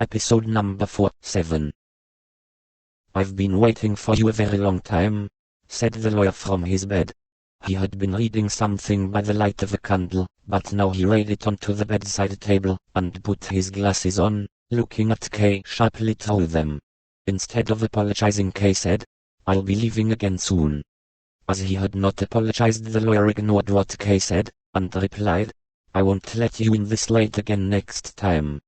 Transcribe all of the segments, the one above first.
Episode number 47. "I've been waiting for you a very long time," said the lawyer from his bed. He had been reading something by the light of a candle, but now he laid it onto the bedside table, and put his glasses on, looking at Kay sharply through them. Instead of apologizing, Kay said, "I'll be leaving again soon." As he had not apologized, the lawyer ignored what Kay said, and replied, "I won't let you in this late again next time."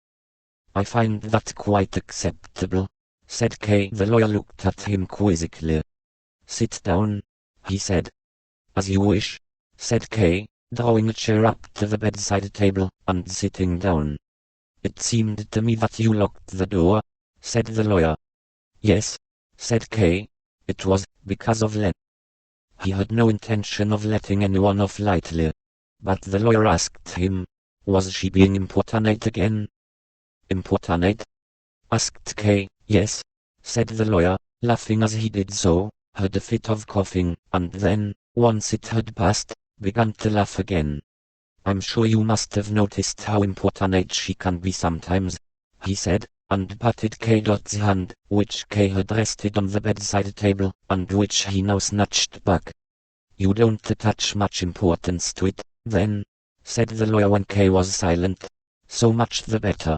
"I find that quite acceptable," said Kay. The lawyer looked at him quizzically. "Sit down," he said. "As you wish," said Kay, drawing a chair up to the bedside table, and sitting down. "It seemed to me that you locked the door," said the lawyer. "Yes," said Kay. "It was because of Len." He had no intention of letting anyone off lightly. But the lawyer asked him, was she being importunate again? "Importunate?" asked Kay. "Yes," said the lawyer, laughing as he did so, had a fit of coughing, and then, once it had passed, began to laugh again. "I'm sure you must have noticed how importunate she can be sometimes," he said, and patted Kay's hand, which Kay had rested on the bedside table, and which he now snatched back. "You don't attach much importance to it, then," said the lawyer when Kay was silent. "So much the better.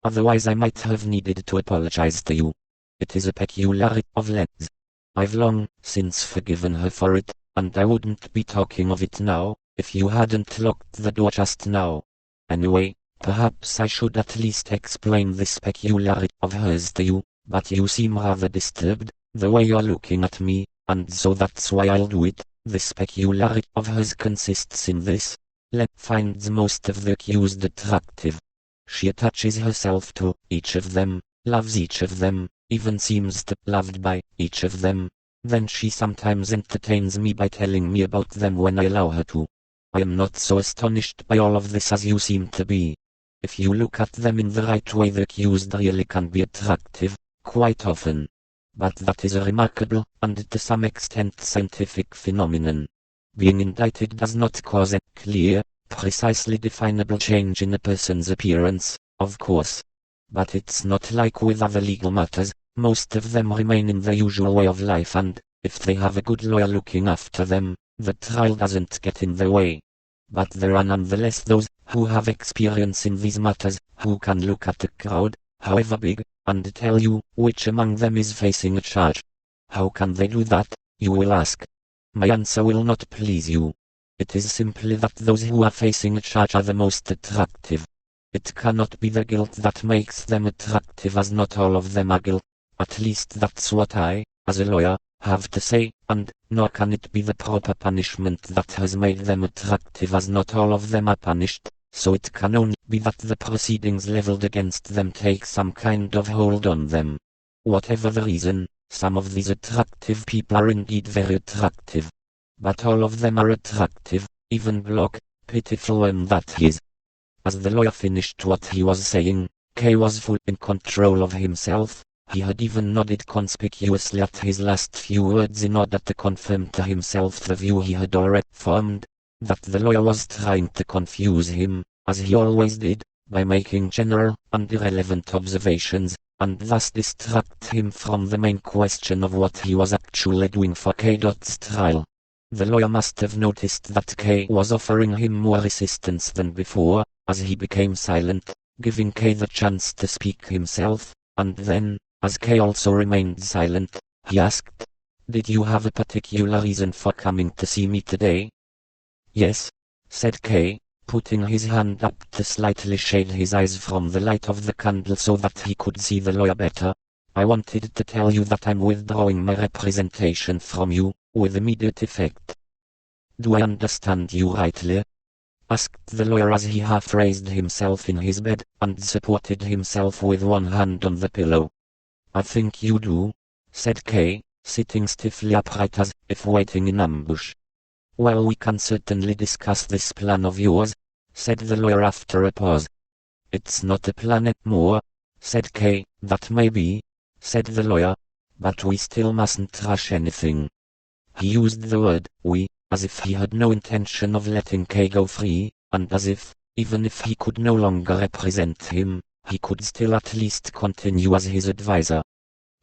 Otherwise I might have needed to apologize to you. It is a peculiarity of Len's. I've long since forgiven her for it, and I wouldn't be talking of it now, if you hadn't locked the door just now. Anyway, perhaps I should at least explain this peculiarity of hers to you, but you seem rather disturbed, the way you're looking at me, and so that's why I'll do it. This peculiarity of hers consists in this. Len finds most of the accused attractive. She attaches herself to each of them, loves each of them, even seems to be loved by each of them. Then she sometimes entertains me by telling me about them when I allow her to. I am not so astonished by all of this as you seem to be. If you look at them in the right way, the accused really can be attractive, quite often. But that is a remarkable, and to some extent scientific phenomenon. Being indicted does not cause a clear, precisely definable change in a person's appearance, of course. But it's not like with other legal matters. Most of them remain in the usual way of life, and, if they have a good lawyer looking after them, the trial doesn't get in the way. But there are nonetheless those who have experience in these matters, who can look at a crowd, however big, and tell you which among them is facing a charge. How can they do that, you will ask? My answer will not please you. It is simply that those who are facing a charge are the most attractive. It cannot be the guilt that makes them attractive, as not all of them are guilty. At least that's what I, as a lawyer, have to say, and nor can it be the proper punishment that has made them attractive, as not all of them are punished. So it can only be that the proceedings leveled against them take some kind of hold on them. Whatever the reason, some of these attractive people are indeed very attractive. But all of them are attractive, even Block, pitiful one that he is. As the lawyer finished what he was saying, Kay was full in control of himself. He had even nodded conspicuously at his last few words in order to confirm to himself the view he had already formed, that the lawyer was trying to confuse him, as he always did, by making general and irrelevant observations, and thus distract him from the main question of what he was actually doing for Kay's trial. The lawyer must have noticed that Kay was offering him more resistance than before, as he became silent, giving Kay the chance to speak himself, and then, as Kay also remained silent, he asked, "Did you have a particular reason for coming to see me today?" "Yes," said Kay, putting his hand up to slightly shade his eyes from the light of the candle so that he could see the lawyer better. "I wanted to tell you that I'm withdrawing my representation from you, with immediate effect." "Do I understand you rightly?" asked the lawyer as he half raised himself in his bed, and supported himself with one hand on the pillow. "I think you do," said Kay, sitting stiffly upright as if waiting in ambush. "Well, we can certainly discuss this plan of yours," said the lawyer after a pause. "It's not a plan anymore," said Kay. "That may be," said the lawyer, "but we still mustn't rush anything." He used the word "we," as if he had no intention of letting Kay go free, and as if, even if he could no longer represent him, he could still at least continue as his advisor.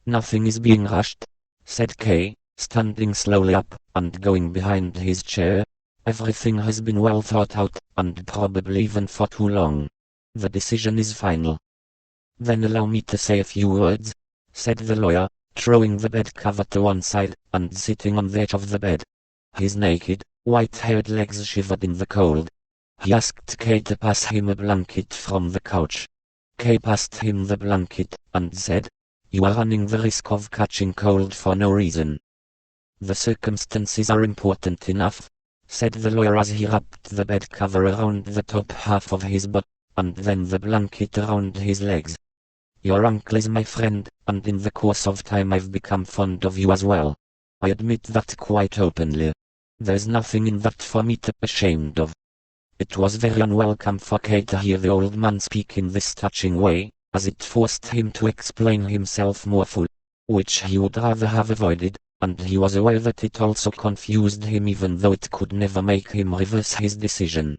"Nothing is being rushed," said Kay, standing slowly up, and going behind his chair. "Everything has been well thought out, and probably even for too long. The decision is final." "Then allow me to say a few words," said the lawyer, throwing the bed cover to one side, and sitting on the edge of the bed. His naked, white-haired legs shivered in the cold. He asked Kay to pass him a blanket from the couch. Kay passed him the blanket, and said, "You are running the risk of catching cold for no reason." "The circumstances are important enough," said the lawyer as he wrapped the bed cover around the top half of his body, and then the blanket around his legs. "Your uncle is my friend, and in the course of time I've become fond of you as well. I admit that quite openly. There's nothing in that for me to be ashamed of." It was very unwelcome for Kay to hear the old man speak in this touching way, as it forced him to explain himself more fully, which he would rather have avoided, and he was aware that it also confused him even though it could never make him reverse his decision.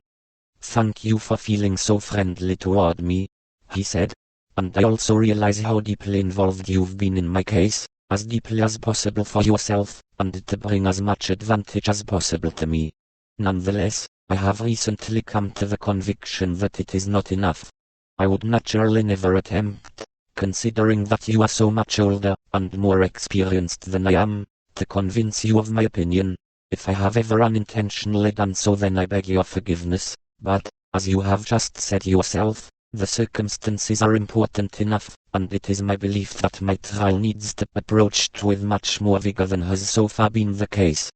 "Thank you for feeling so friendly toward me," he said, "and I also realize how deeply involved you've been in my case, as deeply as possible for yourself, and to bring as much advantage as possible to me. Nonetheless, I have recently come to the conviction that it is not enough. I would naturally never attempt, considering that you are so much older and more experienced than I am, to convince you of my opinion. If I have ever unintentionally done so, then I beg your forgiveness, but, as you have just said yourself, the circumstances are important enough, and it is my belief that my trial needs to be approached with much more vigor than has so far been the case."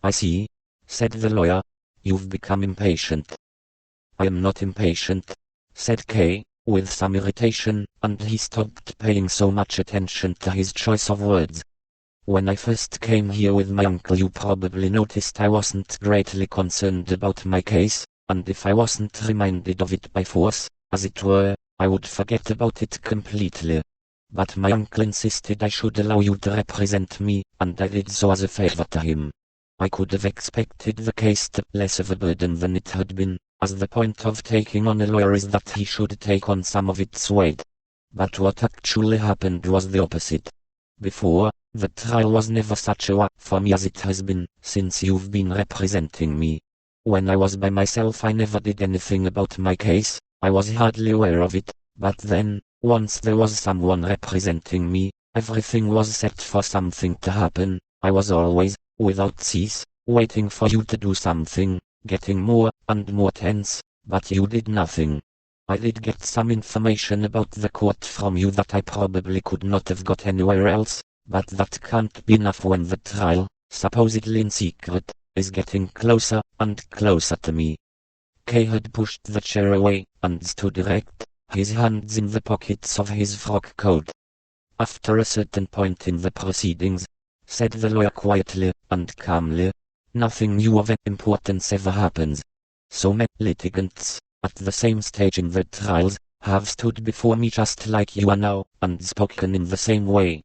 "I see," said the lawyer. "You've become impatient." "I am not impatient," said Kay, with some irritation, and he stopped paying so much attention to his choice of words. "When I first came here with my uncle, you probably noticed I wasn't greatly concerned about my case, and if I wasn't reminded of it by force, as it were, I would forget about it completely. But my uncle insisted I should allow you to represent me, and I did so as a favor to him. I could have expected the case to be less of a burden than it had been, as the point of taking on a lawyer is that he should take on some of its weight. But what actually happened was the opposite. Before, the trial was never such a work for me as it has been, since you've been representing me. When I was by myself I never did anything about my case, I was hardly aware of it, but then, once there was someone representing me, everything was set for something to happen. I was always, without cease, waiting for you to do something, getting more and more tense, but you did nothing. I did get some information about the court from you that I probably could not have got anywhere else, but that can't be enough when the trial, supposedly in secret, is getting closer and closer to me." Kay had pushed the chair away, and stood erect, his hands in the pockets of his frock coat. "After a certain point in the proceedings," said the lawyer quietly and calmly, "nothing new of importance ever happens. So many litigants, at the same stage in their trials, have stood before me just like you are now, and spoken in the same way."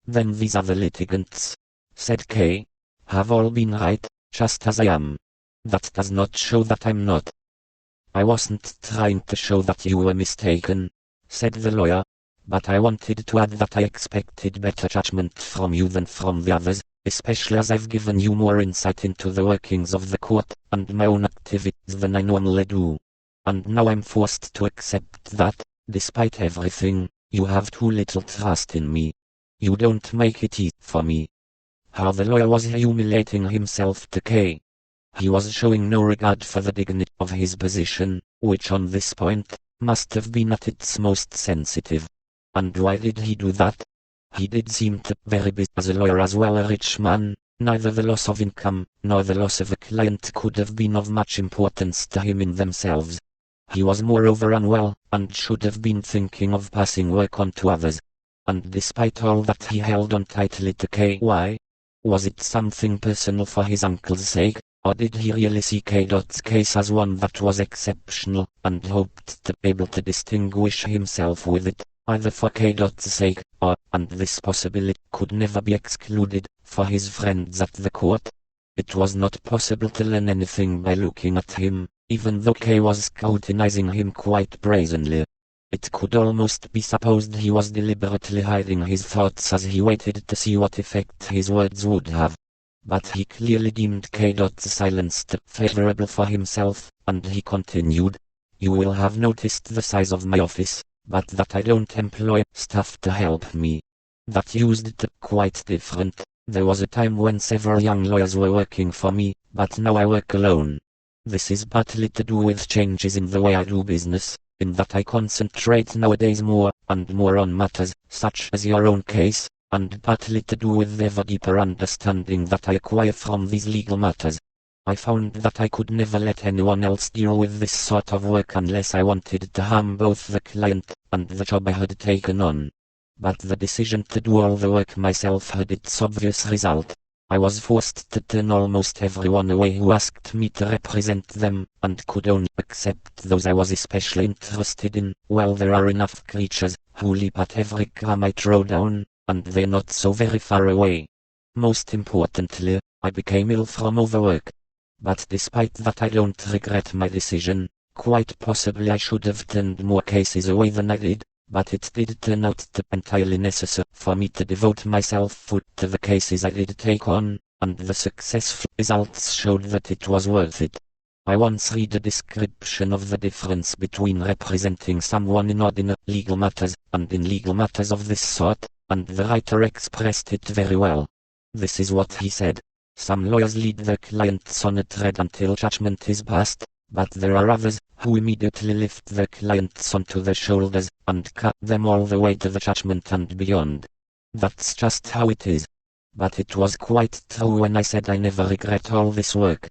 "Then these other litigants," said Kay, "have all been right, just as I am. That does not show that I'm not." "I wasn't trying to show that you were mistaken," said the lawyer, "but I wanted to add that I expected better judgment from you than from the others, especially as I've given you more insight into the workings of the court and my own activities than I normally do. And now I'm forced to accept that, despite everything, you have too little trust in me. You don't make it easy for me." How the lawyer was humiliating himself to Kay. He was showing no regard for the dignity of his position, which on this point, must have been at its most sensitive. And why did he do that? He did seem to be very busy as a lawyer as well a rich man. Neither the loss of income, nor the loss of a client could have been of much importance to him in themselves. He was moreover unwell, and should have been thinking of passing work on to others. And despite all that he held on tightly to Kay. Why? Was it something personal for his uncle's sake, or did he really see K's case as one that was exceptional, and hoped to be able to distinguish himself with it, either for K's sake, or, and this possibility could never be excluded, for his friends at the court? It was not possible to learn anything by looking at him, even though K was scrutinizing him quite brazenly. It could almost be supposed he was deliberately hiding his thoughts as he waited to see what effect his words would have. But he clearly deemed K.'s silence favorable for himself, and he continued. You will have noticed the size of my office, but that I don't employ staff to help me. That used to quite different. There was a time when several young lawyers were working for me, but now I work alone. This is partly to do with changes in the way I do business, in that I concentrate nowadays more and more on matters, such as your own case, and partly to do with the ever deeper understanding that I acquire from these legal matters. I found that I could never let anyone else deal with this sort of work unless I wanted to harm both the client and the job I had taken on. But the decision to do all the work myself had its obvious result. I was forced to turn almost everyone away who asked me to represent them, and could only accept those I was especially interested in. Well, there are enough creatures who leap at every crumb I throw down, and they're not so very far away. Most importantly, I became ill from overwork. But despite that, I don't regret my decision. Quite possibly I should have turned more cases away than I did, but it did turn out to be entirely necessary for me to devote myself fully to the cases I did take on, and the successful results showed that it was worth it. I once read a description of the difference between representing someone in ordinary legal matters and in legal matters of this sort, and the writer expressed it very well. This is what he said. Some lawyers lead their clients on a thread until judgment is passed, but there are others who immediately lift their clients onto their shoulders and cut them all the way to the judgment and beyond. That's just how it is. But it was quite true when I said I never regret all this work.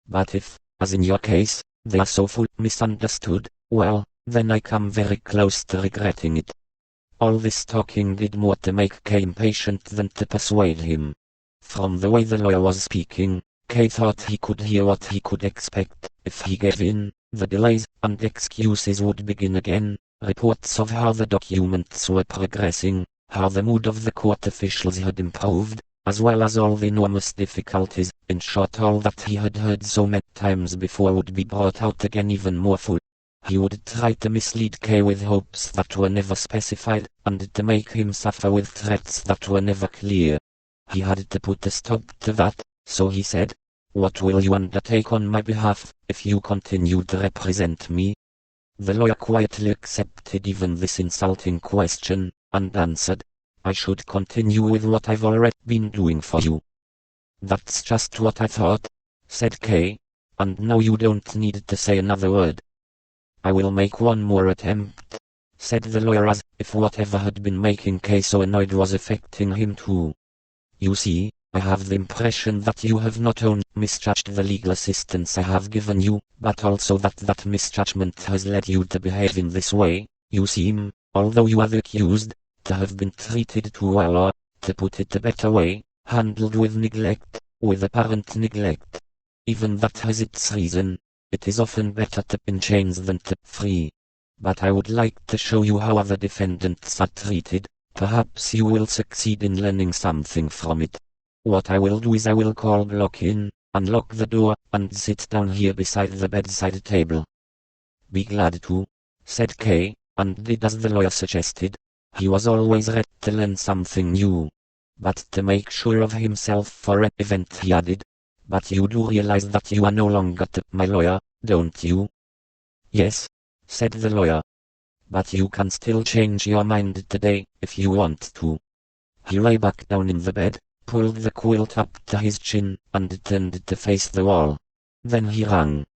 But if, as in your case, they are so fully misunderstood, well, then I come very close to regretting it. All this talking did more to make Kay impatient than to persuade him. From the way the lawyer was speaking, Kay thought he could hear what he could expect. If he gave in, the delays and excuses would begin again. Reports of how the documents were progressing, how the mood of the court officials had improved, as well as all the enormous difficulties, in short all that he had heard so many times before would be brought out again even more full. He would try to mislead Kay with hopes that were never specified, and to make him suffer with threats that were never clear. He had to put a stop to that, so he said, "What will you undertake on my behalf, if you continue to represent me?" The lawyer quietly accepted even this insulting question, and answered, "I should continue with what I've already been doing for you." "That's just what I thought," said Kay, "and now you don't need to say another word." "I will make one more attempt," said the lawyer, as if whatever had been making Kay so annoyed was affecting him too. "You see, I have the impression that you have not only misjudged the legal assistance I have given you, but also that misjudgment has led you to behave in this way. You seem, although you are the accused, to have been treated too well, or, to put it a better way, handled with neglect, with apparent neglect. Even that has its reason. It is often better to be in chains than to be free. But I would like to show you how other defendants are treated. Perhaps you will succeed in learning something from it. What I will do is I will call Block in, unlock the door, and sit down here beside the bedside table." "Be glad to," said Kay, and did as the lawyer suggested. He was always ready to learn something new. But to make sure of himself for an event he added, "But you do realize that you are no longer my lawyer, don't you?" "Yes," said the lawyer. "But you can still change your mind today, if you want to." He lay back down in the bed, pulled the quilt up to his chin, and turned to face the wall. Then he rang.